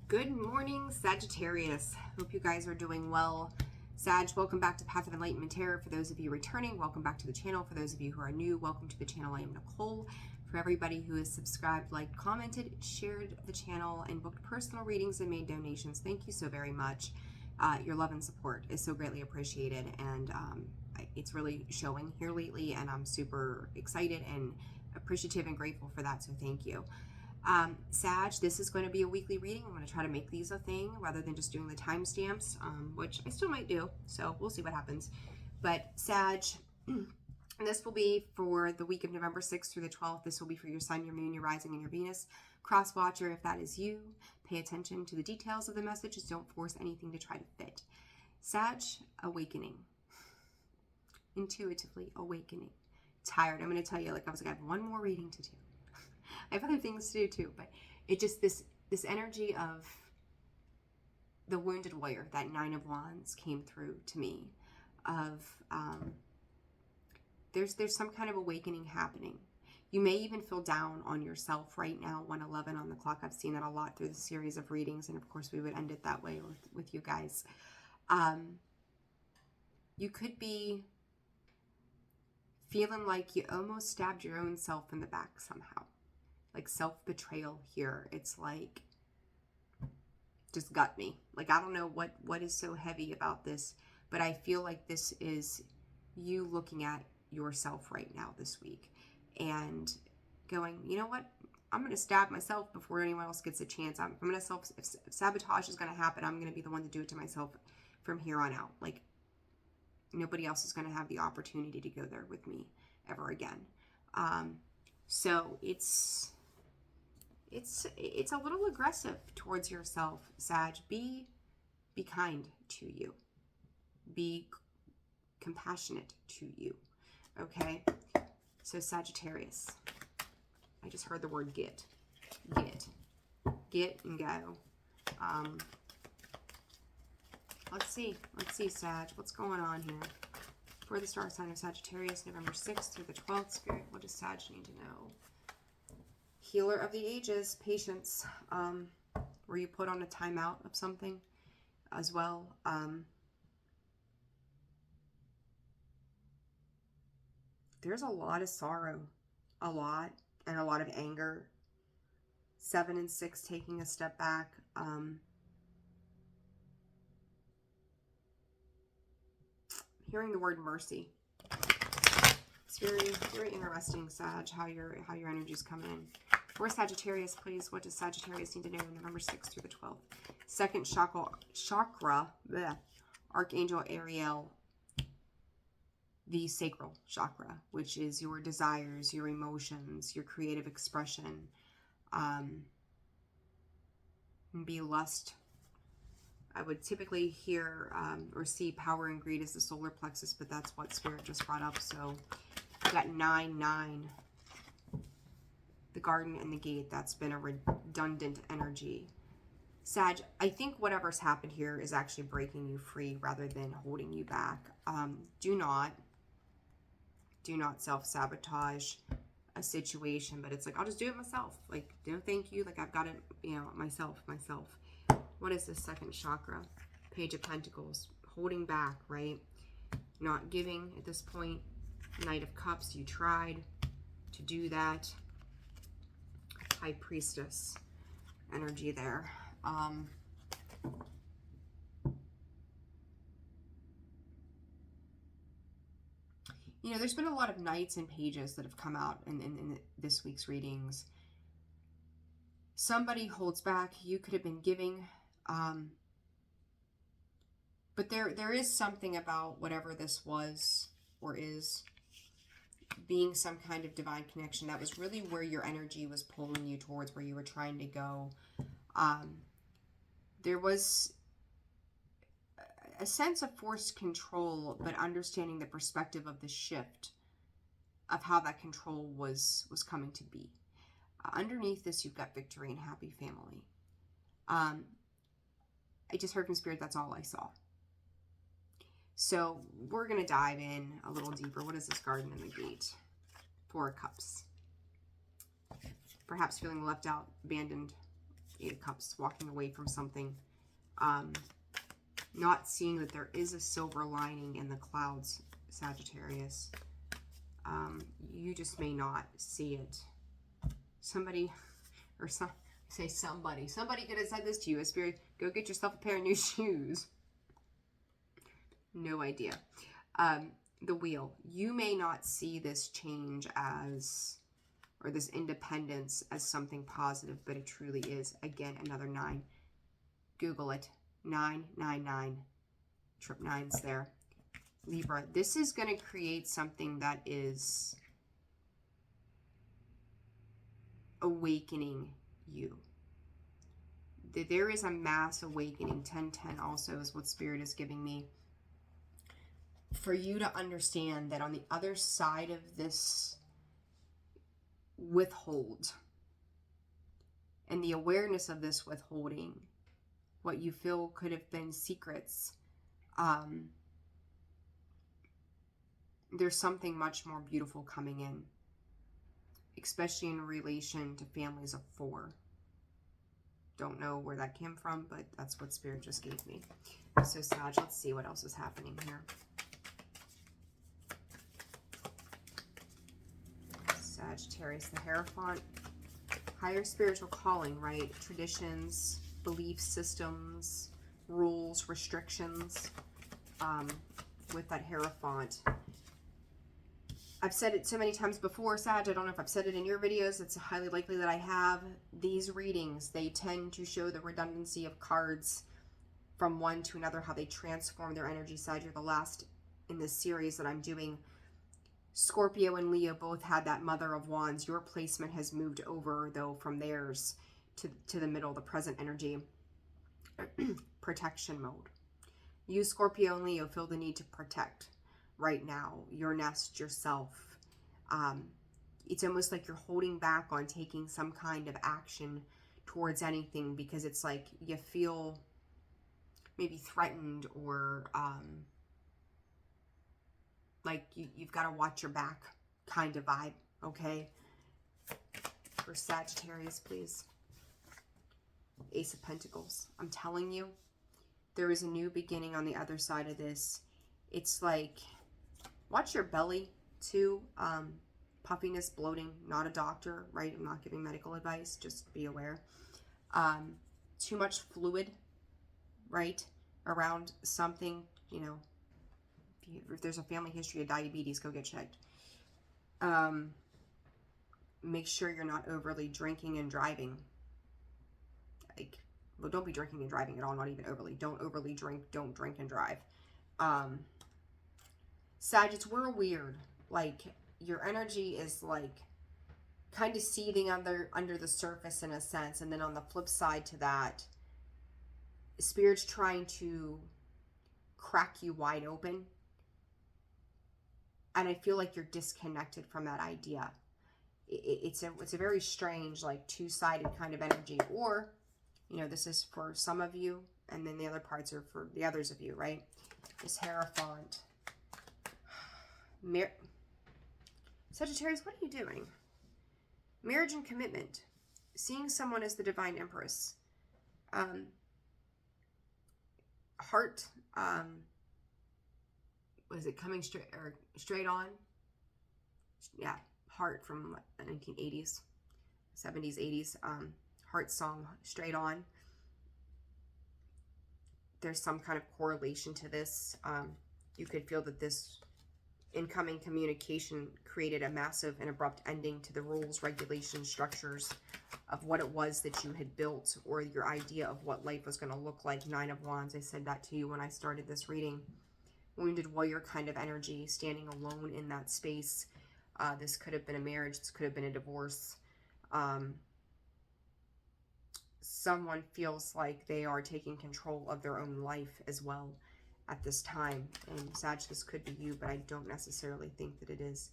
Good morning, Sagittarius. Hope you guys are doing well. Sag, welcome back to Path of Enlightenment Tarot. For those of you returning, welcome back to the channel. For those of you who are new, welcome to the channel. I am Nicole. For everybody who has subscribed, liked, commented, shared the channel, and booked personal readings and made donations, thank you so very much. Your love and support is so greatly appreciated, and it's really showing here lately, and I'm super excited and appreciative and grateful for that, so thank you. Sag, this is going to be a weekly reading. I'm going to try to make these a thing rather than just doing the timestamps, which I still might do, so we'll see what happens. But Sag, this will be for the week of November 6th through the 12th. This will be for your sun, your moon, your rising, and your Venus. Cross watcher, if that is you, pay attention to the details of the messages. Don't force anything to try to fit. Sag, awakening. Intuitively awakening. Tired. I'm going to tell you, like I was like, I have one more reading to do. I have other things to do too, but it just, this energy of the wounded warrior, that Nine of Wands came through to me of, there's some kind of awakening happening. You may even feel down on yourself right now, 111 on the clock. I've seen that a lot through the series of readings, and of course we would end it that way with you guys. You could be feeling like you almost stabbed your own self in the back somehow. Like self-betrayal here. It's like, just gut me. Like, I don't know what is so heavy about this, but I feel like this is you looking at yourself right now this week and going, you know what? I'm going to stab myself before anyone else gets a chance. I'm going to if sabotage is going to happen, I'm going to be the one to do it to myself from here on out. Like, nobody else is going to have the opportunity to go there with me ever again. So it's a little aggressive towards yourself, Sag. Be kind to you. Be compassionate to you. Okay? So Sagittarius. I just heard the word get. Get. Get and go. Let's see, Sag. What's going on here? For the star sign of Sagittarius, November 6th through the 12th. Spirit, what does Sag need to know? Healer of the ages, patience. Were you put on a timeout of something as well? There's a lot of sorrow, and a lot of anger. 7 and 6 taking a step back. Hearing the word mercy. It's very, very interesting, Sag, how your energy's coming in. For Sagittarius, please, what does Sagittarius need to know November 6th through the 12th? Second chakra, bleh, Archangel Ariel, the sacral chakra, which is your desires, your emotions, your creative expression. Be lust. I would typically hear or see power and greed as the solar plexus, but that's what Spirit just brought up. So we got 9-9. The garden and the gate, that's been a redundant energy. Sag, I think whatever's happened here is actually breaking you free rather than holding you back. Do not self-sabotage a situation, but it's like, I'll just do it myself. Like, no thank you. Like, I've got it, you know, myself. What is this second chakra? Page of Pentacles. Holding back, right? Not giving at this point. Knight of Cups, you tried to do that. High Priestess energy there. You know, there's been a lot of knights and pages that have come out in this week's readings. Somebody holds back. You could have been giving. But there is something about whatever this was or is being some kind of divine connection. That was really where your energy was pulling you towards, where you were trying to go. There was a sense of forced control, but understanding the perspective of the shift of how that control was coming to be. Underneath this, you've got victory and happy family. I just heard from Spirit, that's all I saw. So we're going to dive in a little deeper. What is this garden in the gate? 4 of Cups. Perhaps feeling left out, abandoned, Eight of Cups, walking away from something. Not seeing that there is a silver lining in the clouds, Sagittarius. You just may not see it. Somebody, or somebody could have said this to you, a spirit, go get yourself a pair of new shoes. No idea. The Wheel. You may not see this change as, or this independence as something positive, but it truly is. Again, another 9. Google it. 999. Trip 9's there. Libra. This is going to create something that is awakening you. There is a mass awakening. 1010 also is what Spirit is giving me. For you to understand that on the other side of this withhold, and the awareness of this withholding, what you feel could have been secrets, there's something much more beautiful coming in, especially in relation to families of 4. Don't know where that came from, but that's what Spirit just gave me. So Sag, let's see what else is happening here. Sagittarius, the Hierophant, higher spiritual calling, right? Traditions, belief systems, rules, restrictions, with that Hierophant. I've said it so many times before, Sag, I don't know if I've said it in your videos. It's highly likely that I have. These readings, they tend to show the redundancy of cards from one to another, how they transform their energy. Sag, you're the last in this series that I'm doing. Scorpio and Leo both had that Mother of Wands. Your placement has moved over, though, from theirs to the middle, the present energy. Protection mode. You, Scorpio and Leo, feel the need to protect right now your nest, yourself. It's almost like you're holding back on taking some kind of action towards anything because it's like you feel maybe threatened or like you've got to watch your back kind of vibe, okay? For Sagittarius, please. Ace of Pentacles. I'm telling you, there is a new beginning on the other side of this. It's like, watch your belly too. Puffiness, bloating, not a doctor, right? I'm not giving medical advice, just be aware. Too much fluid, right? Around something, you know, if there's a family history of diabetes, go get checked. Make sure you're not overly drinking and driving. Like, well, don't be drinking and driving at all, not even overly. Don't overly drink, don't drink and drive. Sag, it's real weird. Like, your energy is like kind of seething under the surface in a sense. And then on the flip side to that, Spirit's trying to crack you wide open. And I feel like you're disconnected from that idea. It's a very strange, like, two-sided kind of energy. Or, you know, this is for some of you, and then the other parts are for the others of you, right? This Hierophant. Sagittarius, what are you doing? Marriage and commitment. Seeing someone as the Divine Empress. Heart. Was it coming straight on? Yeah, Heart from the 1980s, 70s, 80s. Heart song, straight on. There's some kind of correlation to this. You could feel that this incoming communication created a massive and abrupt ending to the rules, regulations, structures of what it was that you had built, or your idea of what life was going to look like. 9 of Wands. I said that to you when I started this reading. Wounded warrior kind of energy, standing alone in that space. This could have been a marriage. This could have been a divorce. Someone feels like they are taking control of their own life as well at this time. And Sag, this could be you, but I don't necessarily think that it is.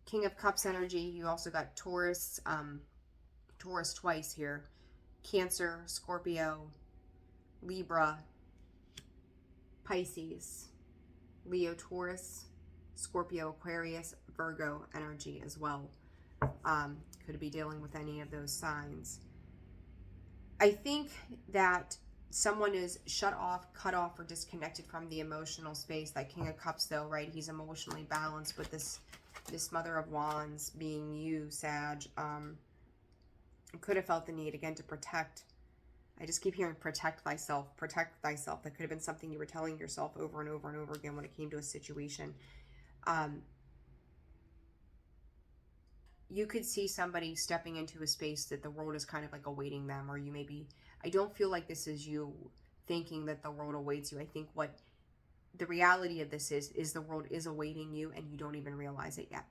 King of Cups energy. You also got Taurus. Taurus twice here. Cancer, Scorpio, Libra, Pisces, Leo, Taurus, Scorpio, Aquarius, Virgo energy as well. Could be dealing with any of those signs. I think that someone is shut off, cut off, or disconnected from the emotional space. That King of Cups, though, right? He's emotionally balanced, but this Mother of Wands being you, Sag, could have felt the need, again, to protect. I just keep hearing protect thyself, protect thyself. That could have been something you were telling yourself over and over and over again when it came to a situation. You could see somebody stepping into a space that the world is kind of like awaiting them, or you maybe, I don't feel like this is you thinking that the world awaits you. I think what the reality of this is the world is awaiting you and you don't even realize it yet.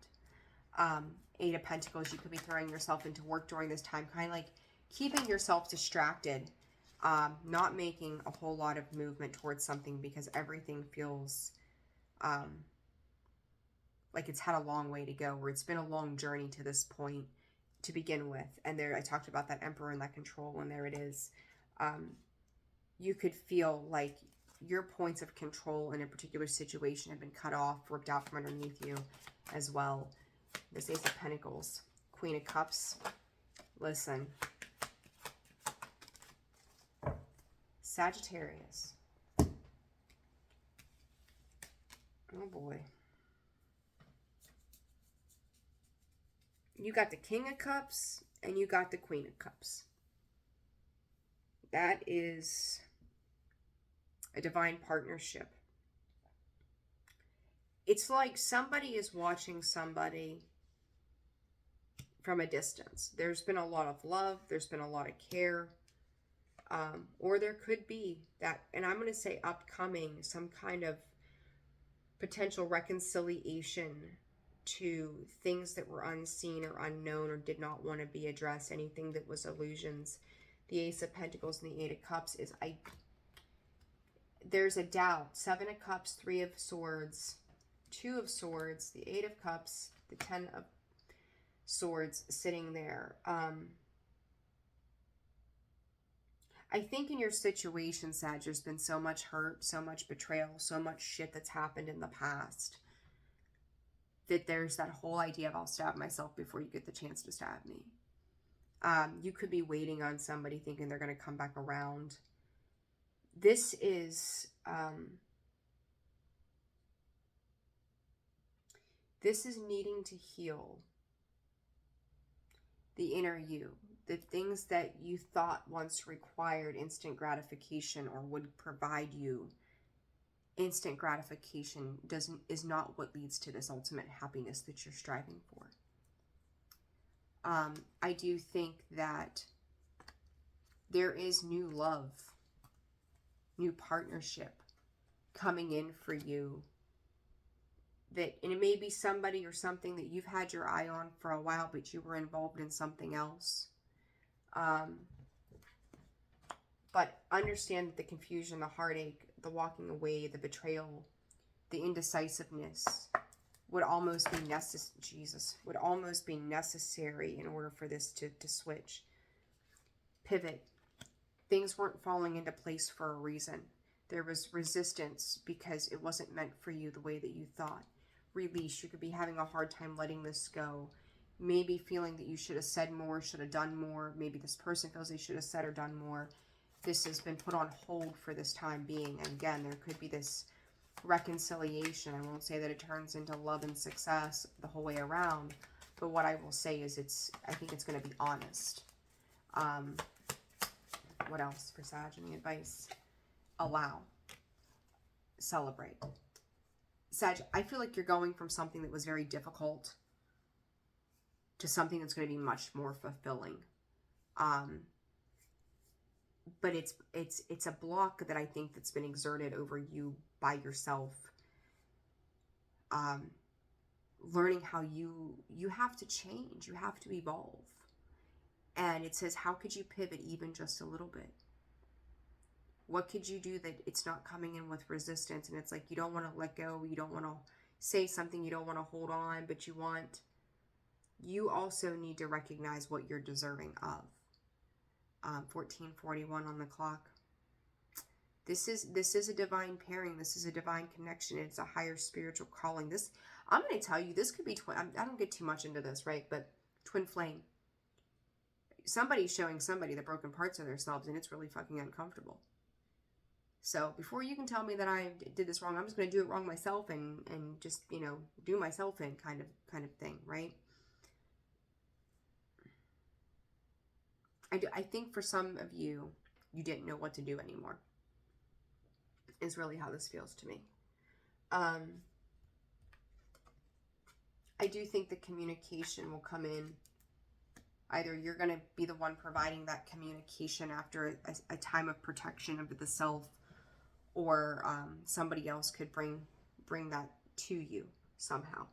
Eight of Pentacles, you could be throwing yourself into work during this time, kind of like keeping yourself distracted, not making a whole lot of movement towards something because everything feels like it's had a long way to go, or it's been a long journey to this point to begin with. And there, I talked about that Emperor and that control, and there it is. You could feel like your points of control in a particular situation have been cut off, ripped out from underneath you as well. This Ace of Pentacles, Queen of Cups. Listen, Sagittarius. Oh boy. You got the King of Cups and you got the Queen of Cups. That is a divine partnership. It's like somebody is watching somebody from a distance. There's been a lot of love. There's been a lot of care. Or there could be that, and I'm going to say upcoming, some kind of potential reconciliation to things that were unseen or unknown or did not want to be addressed, anything that was illusions. The Ace of Pentacles and the Eight of Cups is, there's a doubt. Seven of Cups, Three of Swords, Two of Swords, the Eight of Cups, the Ten of Swords sitting there. I think in your situation, Sag, there's been so much hurt, so much betrayal, so much shit that's happened in the past, that there's that whole idea of I'll stab myself before you get the chance to stab me. You could be waiting on somebody thinking they're going to come back around. This is needing to heal the inner you. The things that you thought once required instant gratification or would provide you instant gratification is not what leads to this ultimate happiness that you're striving for. I do think that there is new love, new partnership coming in for you. And it may be somebody or something that you've had your eye on for a while, but you were involved in something else. But understand that the confusion, the heartache, the walking away, the betrayal, the indecisiveness would almost be necessary in order for this to switch. Pivot. Things weren't falling into place for a reason. There was resistance because it wasn't meant for you the way that you thought. Release. You could be having a hard time letting this go. Maybe feeling that you should have said more, should have done more. Maybe this person feels they should have said or done more. This has been put on hold for this time being. And again, there could be this reconciliation. I won't say that it turns into love and success the whole way around. But what I will say is I think it's going to be honest. What else for Sag? Any advice? Allow. Celebrate. Sag, I feel like you're going from something that was very difficult to something that's going to be much more fulfilling. But it's a block that I think that's been exerted over you by yourself. Learning how you have to change. You have to evolve. And it says, how could you pivot even just a little bit? What could you do that it's not coming in with resistance? And it's like you don't want to let go. You don't want to say something. You don't want to hold on. But you also need to recognize what you're deserving of. 14:41 on the clock. This is a divine pairing. This is a divine connection. It's a higher spiritual calling. This, I'm going to tell you, this could be twin. I don't get too much into this, right? But twin flame. somebody's showing somebody the broken parts of themselves, and it's really fucking uncomfortable. So before you can tell me that I did this wrong, I'm just going to do it wrong myself and just, you know, do myself in kind of thing, right? I think for some of you, you didn't know what to do anymore, is really how this feels to me. I do think the communication will come in. Either you're going to be the one providing that communication after a time of protection of the self, or somebody else could bring that to you somehow.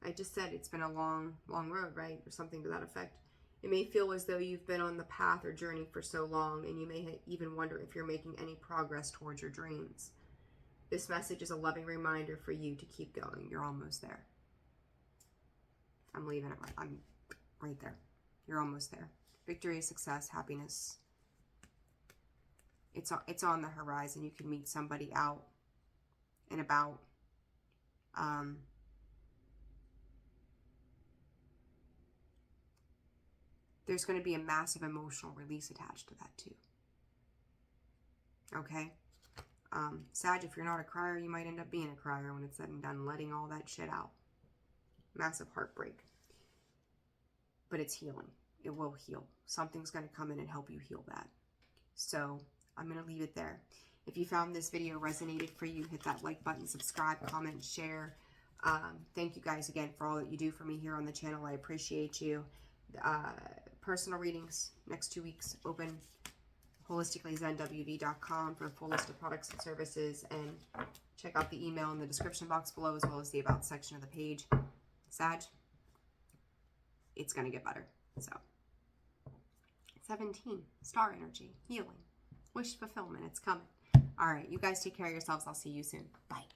I just said it's been a long road, right? Or something to that effect. It may feel as though you've been on the path or journey for so long, and you may even wonder if you're making any progress towards your dreams. This message is a loving reminder for you to keep going. You're almost there. I'm leaving it right. I'm right there. You're almost there. Victory, success, happiness. It's on the horizon. You can meet somebody out and about. There's going to be a massive emotional release attached to that too. Okay? Sag, if you're not a crier, you might end up being a crier when it's said and done, letting all that shit out. Massive heartbreak. But it's healing. It will heal. Something's going to come in and help you heal that. So I'm going to leave it there. If you found this video resonated for you, hit that like button, subscribe, comment, share. Thank you guys again for all that you do for me here on the channel. I appreciate you. Personal readings next 2 weeks open. holisticallyzenwv.com for a full list of products and services, and check out the email in the description box below, as well as the about section of the page. Sag, it's gonna get better. So 17, star energy, healing, wish fulfillment, it's coming. All right, you guys take care of yourselves. I'll see you soon. Bye.